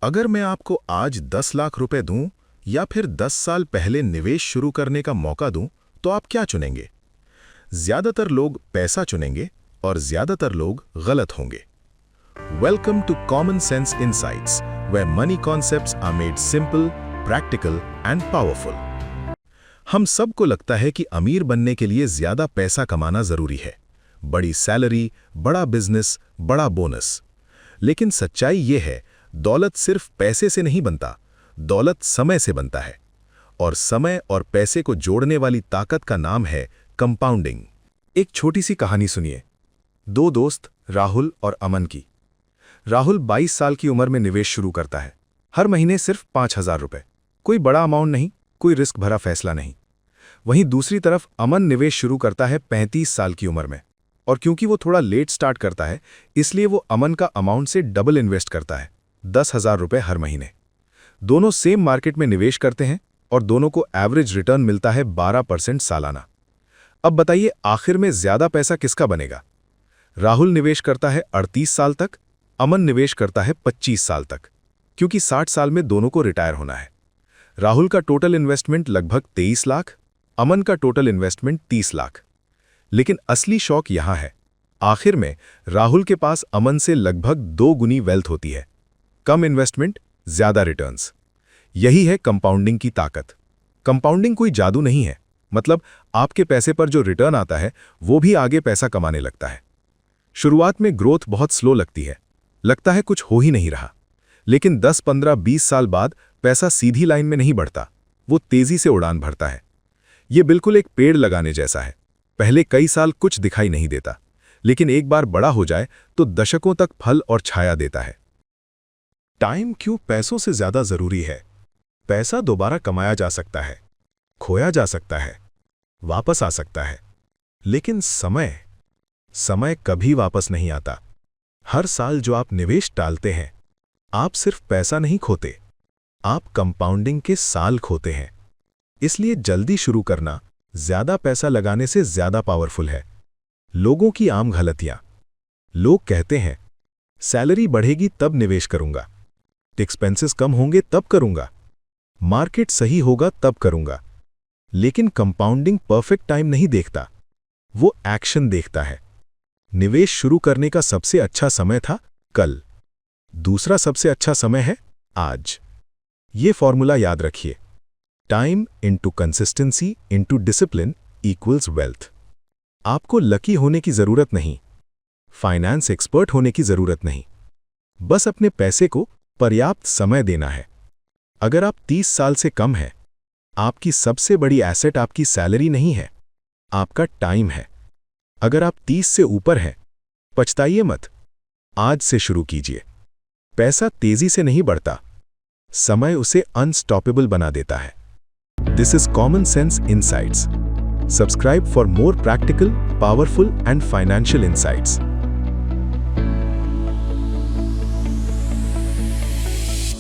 अगर मैं आपको आज 10 लाख रुपए दूं या फिर 10 साल पहले निवेश शुरू करने का मौका दूं, तो आप क्या चुनेंगे? ज्यादातर लोग पैसा चुनेंगे और ज्यादातर लोग गलत होंगे। Welcome to common sense insights, where money concepts are made simple, practical and powerful. हम सबको लगता है कि अमीर बनने के लिए ज्यादा पैसा कमाना जरूरी है, बड़ी सैलरी, बड़ा बिजनेस, बड़ा बोनस। लेकिन सच्चाई ये है, दौलत सिर्फ पैसे से नहीं बनता, दौलत समय से बनता है। और समय और पैसे को जोड़ने वाली ताकत का नाम है कंपाउंडिंग। एक छोटी सी कहानी सुनिए। दो दोस्त राहुल और अमन की। राहुल 22 साल की उम्र में निवेश शुरू करता है। हर महीने सिर्फ 5,000 रुपए। कोई बड़ा अमाउंट नहीं, कोई रिस्क भरा फैसला नहीं। वहीं दूसरी तरफ अमन निवेश शुरू करता है 35 साल की उम्र में। और क्योंकि वो थोड़ा लेट स्टार्ट करता है, इसलिए वो अमन का अमाउंट से डबल इन्वेस्ट करता है, 10,000 रुपए हर महीने। दोनों सेम मार्केट में निवेश करते हैं और दोनों को एवरेज रिटर्न मिलता है 12% सालाना। अब बताइए, आखिर में ज्यादा पैसा किसका बनेगा? राहुल निवेश करता है 38 साल तक, अमन निवेश करता है 25 साल तक, क्योंकि 60 साल में दोनों को रिटायर होना है। राहुल का टोटल इन्वेस्टमेंट लगभग 23 लाख, अमन का टोटल इन्वेस्टमेंट 30 लाख। लेकिन असली शौक यहां है, आखिर में राहुल के पास अमन से लगभग 2 गुनी वेल्थ होती है। कम इन्वेस्टमेंट, ज्यादा रिटर्न्स। यही है कंपाउंडिंग की ताकत। कंपाउंडिंग कोई जादू नहीं है, मतलब आपके पैसे पर जो रिटर्न आता है वो भी आगे पैसा कमाने लगता है। शुरुआत में ग्रोथ बहुत स्लो लगती है, लगता है कुछ हो ही नहीं रहा। लेकिन 10, 15, 20 साल बाद पैसा सीधी लाइन में नहीं बढ़ता, वो तेजी से उड़ान भरता है। ये बिल्कुल एक पेड़ लगाने जैसा है। पहले कई साल कुछ दिखाई नहीं देता, लेकिन एक बार बड़ा हो जाए तो दशकों तक फल और छाया देता है। टाइम क्यों पैसों से ज्यादा जरूरी है? पैसा दोबारा कमाया जा सकता है, खोया जा सकता है, वापस आ सकता है। लेकिन समय कभी वापस नहीं आता। हर साल जो आप निवेश डालते हैं, आप सिर्फ पैसा नहीं खोते, आप कंपाउंडिंग के साल खोते हैं। इसलिए जल्दी शुरू करना ज्यादा पैसा लगाने से ज्यादा पावरफुल है। लोगों की आम गलतियां। लोग कहते हैं, सैलरी बढ़ेगी तब निवेश करूंगा, एक्सपेंसेस कम होंगे तब करूंगा, मार्केट सही होगा तब करूंगा। लेकिन कंपाउंडिंग परफेक्ट टाइम नहीं देखता, वो एक्शन देखता है। निवेश शुरू करने का सबसे अच्छा समय था कल, दूसरा सबसे अच्छा समय है आज। ये फॉर्मूला याद रखिए, time into consistency into discipline equals wealth. आपको लकी होने की जरूरत नहीं, फाइनेंस एक्सपर्ट होने की जरूरत नहीं, बस अपने पैसे को पर्याप्त समय देना है। अगर आप 30 साल से कम हैं, आपकी सबसे बड़ी एसेट आपकी सैलरी नहीं है, आपका टाइम है। अगर आप 30 से ऊपर हैं, पछताइए मत, आज से शुरू कीजिए। पैसा तेजी से नहीं बढ़ता, समय उसे अनस्टॉपेबल बना देता है। This is common sense insights. Subscribe for more practical, powerful and financial insights.